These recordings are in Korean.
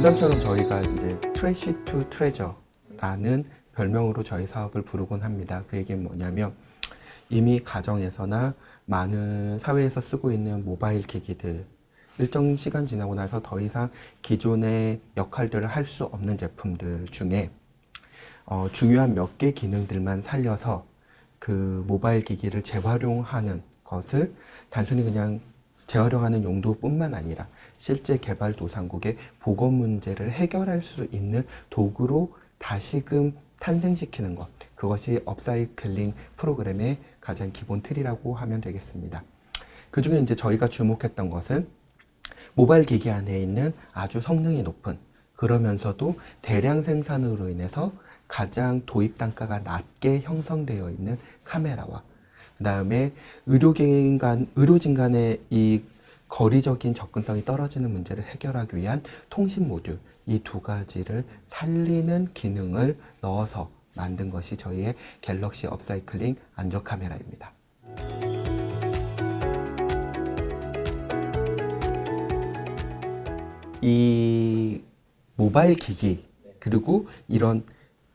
농담처럼 저희가 이제 트래시 투 트레저라는 별명으로 저희 사업을 부르곤 합니다. 그 얘기는 뭐냐면 이미 가정에서나 많은 사회에서 쓰고 있는 모바일 기기들 일정 시간 지나고 나서 더 이상 기존의 역할들을 할 수 없는 제품들 중에 중요한 몇 개 기능들만 살려서 그 모바일 기기를 재활용하는 것을 단순히 그냥 재활용하는 용도뿐만 아니라 실제 개발도상국의 보건 문제를 해결할 수 있는 도구로 다시금 탄생시키는 것, 그것이 업사이클링 프로그램의 가장 기본 틀이라고 하면 되겠습니다. 그 중에 이제 저희가 주목했던 것은 모바일 기기 안에 있는 아주 성능이 높은, 그러면서도 대량 생산으로 인해서 가장 도입 단가가 낮게 형성되어 있는 카메라와 그 다음에 의료진 간의 이 거리적인 접근성이 떨어지는 문제를 해결하기 위한 통신 모듈, 이 두 가지를 살리는 기능을 넣어서 만든 것이 저희의 갤럭시 업사이클링 안전 카메라입니다. 이 모바일 기기 그리고 이런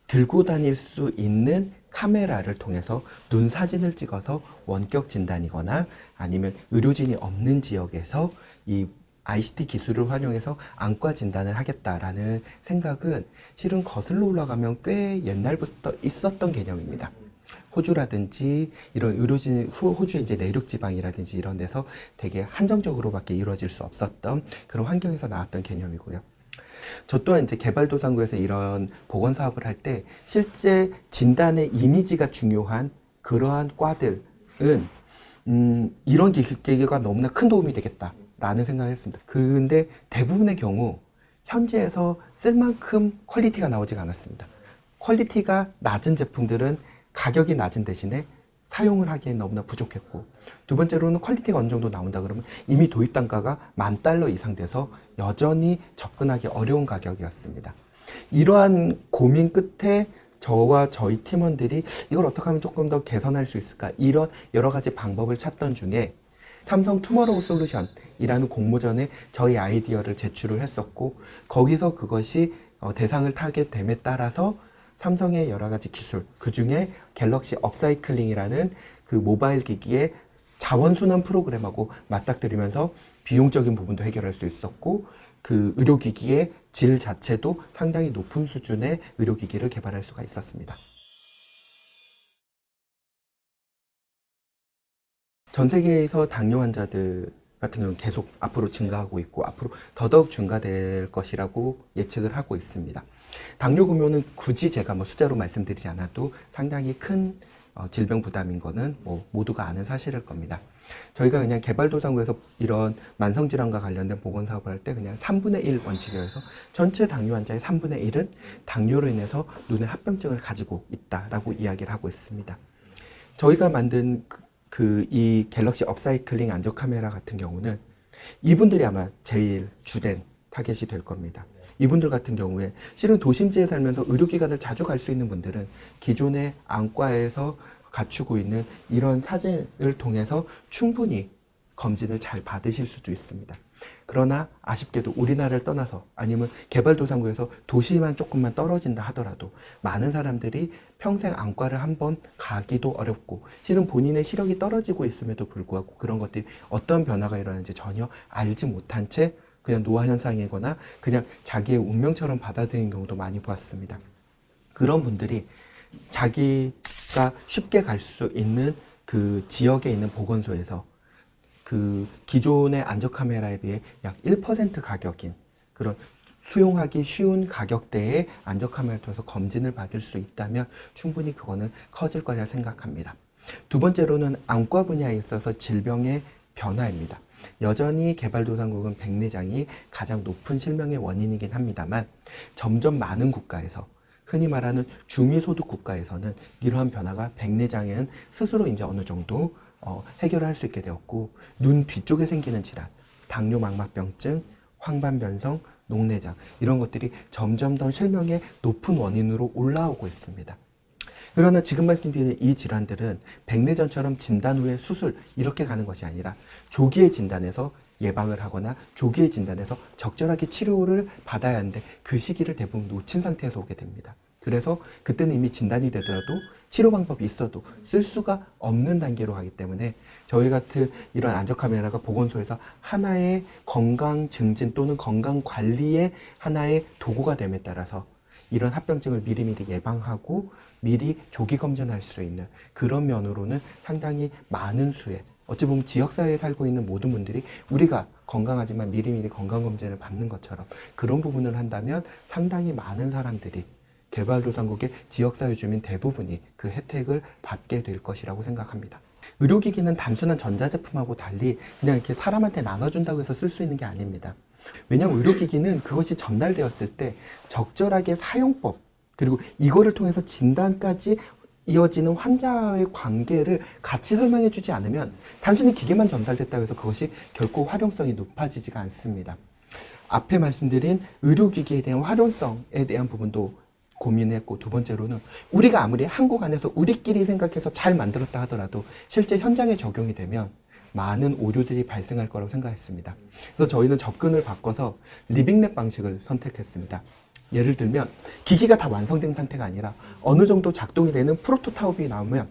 들고 다닐 수 있는 카메라를 통해서 눈 사진을 찍어서 원격 진단이거나 아니면 의료진이 없는 지역에서 이 ICT 기술을 활용해서 안과 진단을 하겠다라는 생각은 실은 거슬러 올라가면 꽤 옛날부터 있었던 개념입니다. 호주라든지 이런 의료진, 호주의 이제 내륙 지방이라든지 이런 데서 되게 한정적으로밖에 이루어질 수 없었던 그런 환경에서 나왔던 개념이고요. 저 또한 이제 개발도상국에서 이런 보건 사업을 할 때 실제 진단의 이미지가 중요한 그러한 과들은 이런 기기가 너무나 큰 도움이 되겠다라는 생각을 했습니다. 그런데 대부분의 경우 현지에서 쓸 만큼 퀄리티가 나오지가 않았습니다. 퀄리티가 낮은 제품들은 가격이 낮은 대신에 사용을 하기엔 너무나 부족했고, 두 번째로는 퀄리티가 어느 정도 나온다 그러면 이미 도입 단가가 $10,000 이상 돼서 여전히 접근하기 어려운 가격이었습니다. 이러한 고민 끝에 저와 저희 팀원들이 이걸 어떻게 하면 조금 더 개선할 수 있을까, 이런 여러 가지 방법을 찾던 중에 삼성 투머로우 솔루션이라는 공모전에 저희 아이디어를 제출을 했었고, 거기서 그것이 대상을 타게 됨에 따라서 삼성의 여러 가지 기술, 그 중에 갤럭시 업사이클링이라는 그 모바일 기기의 자원순환 프로그램하고 맞닥뜨리면서 비용적인 부분도 해결할 수 있었고, 그 의료기기의 질 자체도 상당히 높은 수준의 의료기기를 개발할 수가 있었습니다. 전 세계에서 당뇨 환자들 같은 경우는 계속 앞으로 증가하고 있고 앞으로 더더욱 증가될 것이라고 예측을 하고 있습니다. 당뇨 금요는 굳이 제가 숫자로 말씀드리지 않아도 상당히 큰 질병 부담인 거는 모두가 아는 사실일 겁니다. 저희가 그냥 개발도상국에서 이런 만성질환과 관련된 보건 사업을 할 때 그냥 3분의 1 원칙이어서 전체 당뇨 환자의 3분의 1은 당뇨로 인해서 눈의 합병증을 가지고 있다라고 이야기를 하고 있습니다. 저희가 만든 이 갤럭시 업사이클링 안전 카메라 같은 경우는 이분들이 아마 제일 주된 타겟이 될 겁니다. 이분들 같은 경우에 실은 도심지에 살면서 의료기관을 자주 갈 수 있는 분들은 기존의 안과에서 갖추고 있는 이런 사진을 통해서 충분히 검진을 잘 받으실 수도 있습니다. 그러나 아쉽게도 우리나라를 떠나서 아니면 개발도상국에서 도시만 조금만 떨어진다 하더라도 많은 사람들이 평생 안과를 한번 가기도 어렵고 실은 본인의 시력이 떨어지고 있음에도 불구하고 그런 것들이 어떤 변화가 일어나는지 전혀 알지 못한 채 그냥 노화 현상이거나 그냥 자기의 운명처럼 받아들이는 경우도 많이 보았습니다. 그런 분들이 자기가 쉽게 갈 수 있는 그 지역에 있는 보건소에서 그 기존의 안전 카메라에 비해 약 1% 가격인 그런 수용하기 쉬운 가격대의 안전 카메라를 통해서 검진을 받을 수 있다면 충분히 그거는 커질 거라 생각합니다. 두 번째로는 안과 분야에 있어서 질병의 변화입니다. 여전히 개발도상국은 백내장이 가장 높은 실명의 원인이긴 합니다만 점점 많은 국가에서 흔히 말하는 중위소득 국가에서는 이러한 변화가 백내장은 스스로 이제 어느 정도 해결할 수 있게 되었고, 눈 뒤쪽에 생기는 질환, 당뇨 망막병증, 황반변성, 녹내장 이런 것들이 점점 더 실명의 높은 원인으로 올라오고 있습니다. 그러나 지금 말씀드린 이 질환들은 백내전처럼 진단 후에 수술 이렇게 가는 것이 아니라 조기에 진단해서 예방을 하거나 조기에 진단해서 적절하게 치료를 받아야 하는데 그 시기를 대부분 놓친 상태에서 오게 됩니다. 그래서 그때는 이미 진단이 되더라도 치료 방법이 있어도 쓸 수가 없는 단계로 가기 때문에 저희 같은 이런 안전카메라가 보건소에서 하나의 건강 증진 또는 건강 관리의 하나의 도구가 됨에 따라서 이런 합병증을 미리미리 예방하고 미리 조기 검진할 수 있는 그런 면으로는 상당히 많은 수의 어찌 보면 지역사회에 살고 있는 모든 분들이 우리가 건강하지만 미리미리 건강검진을 받는 것처럼 그런 부분을 한다면 상당히 많은 사람들이 개발도상국의 지역사회 주민 대부분이 그 혜택을 받게 될 것이라고 생각합니다. 의료기기는 단순한 전자제품하고 달리 그냥 이렇게 사람한테 나눠준다고 해서 쓸 수 있는 게 아닙니다. 왜냐하면 의료기기는 그것이 전달되었을 때 적절하게 사용법 그리고 이거를 통해서 진단까지 이어지는 환자의 관계를 같이 설명해 주지 않으면 단순히 기계만 전달됐다고 해서 그것이 결코 활용성이 높아지지가 않습니다. 앞에 말씀드린 의료기기에 대한 활용성에 대한 부분도 고민했고 두 번째로는 우리가 아무리 한국 안에서 우리끼리 생각해서 잘 만들었다 하더라도 실제 현장에 적용이 되면 많은 오류들이 발생할 거라고 생각했습니다. 그래서 저희는 접근을 바꿔서 리빙랩 방식을 선택했습니다. 예를 들면 기기가 다 완성된 상태가 아니라 어느 정도 작동이 되는 프로토타입이 나오면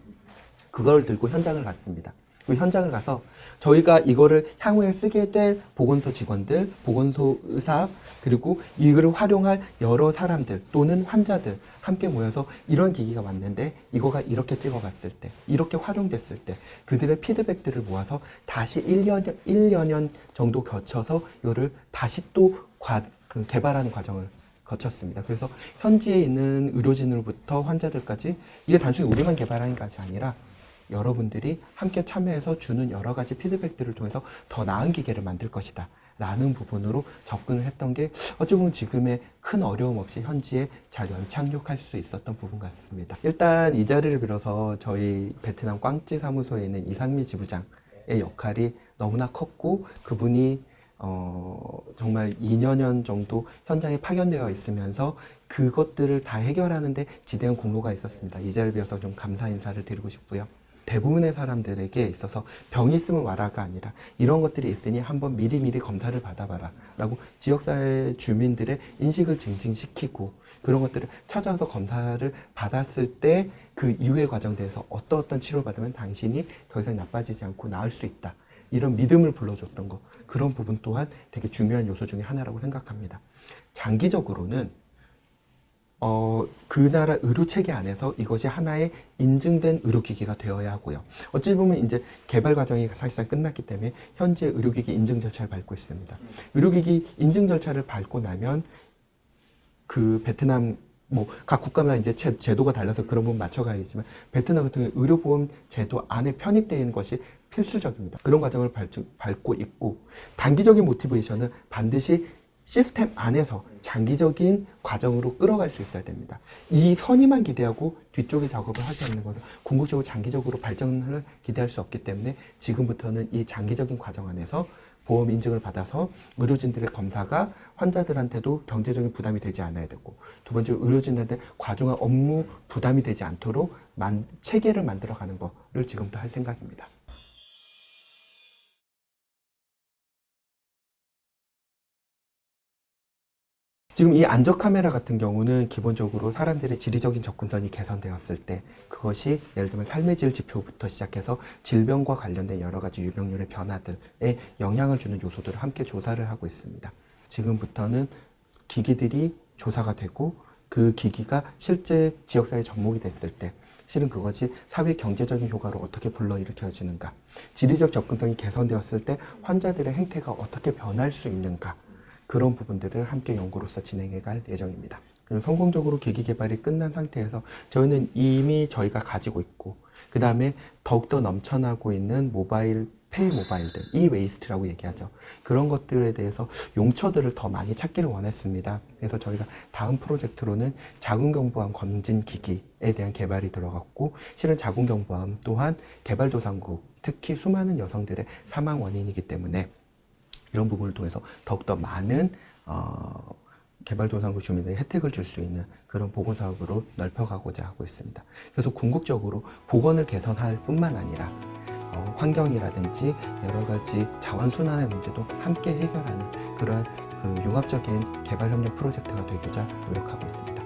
그걸 들고 현장을 갔습니다. 그 현장을 가서 저희가 이거를 향후에 쓰게 될 보건소 직원들, 보건소 의사, 그리고 이거를 활용할 여러 사람들 또는 환자들 함께 모여서 이런 기기가 왔는데 이거가 이렇게 찍어갔을 때, 이렇게 활용됐을 때 그들의 피드백들을 모아서 다시 1년 정도 거쳐서 이거를 다시 또 개발하는 과정을 거쳤습니다. 그래서 현지에 있는 의료진으로부터 환자들까지 이게 단순히 우리만 개발하는 것이 아니라 여러분들이 함께 참여해서 주는 여러 가지 피드백들을 통해서 더 나은 기계를 만들 것이다 라는 부분으로 접근을 했던 게 어찌 보면 지금의 큰 어려움 없이 현지에 잘 연착륙할 수 있었던 부분 같습니다. 일단 이 자리를 빌어서 저희 베트남 꽝찌 사무소에 있는 이상미 지부장의 역할이 너무나 컸고 그분이 정말 2년 정도 현장에 파견되어 있으면서 그것들을 다 해결하는데 지대한 공로가 있었습니다. 이 자리를 빌어서 좀 감사 인사를 드리고 싶고요. 대부분의 사람들에게 있어서 병이 있으면 와라가 아니라 이런 것들이 있으니 한번 미리미리 검사를 받아봐라 라고 지역사회 주민들의 인식을 증진시키고 그런 것들을 찾아서 검사를 받았을 때 그 이후의 과정에 대해서 어떤 치료를 받으면 당신이 더 이상 나빠지지 않고 나을 수 있다 이런 믿음을 불러줬던 것 그런 부분 또한 되게 중요한 요소 중에 하나라고 생각합니다. 장기적으로는 그 나라 의료체계 안에서 이것이 하나의 인증된 의료기기가 되어야 하고요. 어찌 보면 이제 개발 과정이 사실상 끝났기 때문에 현재 의료기기 인증 절차를 밟고 있습니다. 의료기기 인증 절차를 밟고 나면 그 베트남 각 국가마다 이제 제도가 달라서 그런 부분 맞춰가야겠지만 베트남 같은 경우 의료보험 제도 안에 편입되어 있는 것이 필수적입니다. 그런 과정을 밟고 있고 단기적인 모티베이션은 반드시 시스템 안에서 장기적인 과정으로 끌어갈 수 있어야 됩니다. 이 선의만 기대하고 뒤쪽의 작업을 하지 않는 것은 궁극적으로 장기적으로 발전을 기대할 수 없기 때문에 지금부터는 이 장기적인 과정 안에서 보험 인증을 받아서 의료진들의 검사가 환자들한테도 경제적인 부담이 되지 않아야 되고 두 번째로 의료진한테 과중한 업무 부담이 되지 않도록 체계를 만들어가는 거를 지금부터 할 생각입니다. 지금 이 안전카메라 같은 경우는 기본적으로 사람들의 지리적인 접근성이 개선되었을 때 그것이 예를 들면 삶의 질 지표부터 시작해서 질병과 관련된 여러 가지 유병률의 변화들에 영향을 주는 요소들을 함께 조사를 하고 있습니다. 지금부터는 기기들이 조사가 되고 그 기기가 실제 지역사회에 접목이 됐을 때 실은 그것이 사회 경제적인 효과로 어떻게 불러일으켜지는가 지리적 접근성이 개선되었을 때 환자들의 행태가 어떻게 변할 수 있는가 그런 부분들을 함께 연구로서 진행해 갈 예정입니다. 성공적으로 기기 개발이 끝난 상태에서 저희는 이미 저희가 가지고 있고 그 다음에 더욱더 넘쳐나고 있는 페이 모바일들, 이-웨이스트라고 얘기하죠. 그런 것들에 대해서 용처들을 더 많이 찾기를 원했습니다. 그래서 저희가 다음 프로젝트로는 자궁경부암 검진 기기에 대한 개발이 들어갔고 실은 자궁경부암 또한 개발도상국, 특히 수많은 여성들의 사망 원인이기 때문에 이런 부분을 통해서 더욱더 많은 개발도상국 주민에게 혜택을 줄 수 있는 그런 보건사업으로 넓혀가고자 하고 있습니다. 그래서 궁극적으로 보건을 개선할 뿐만 아니라 환경이라든지 여러 가지 자원순환의 문제도 함께 해결하는 그러한 그 융합적인 개발협력 프로젝트가 되고자 노력하고 있습니다.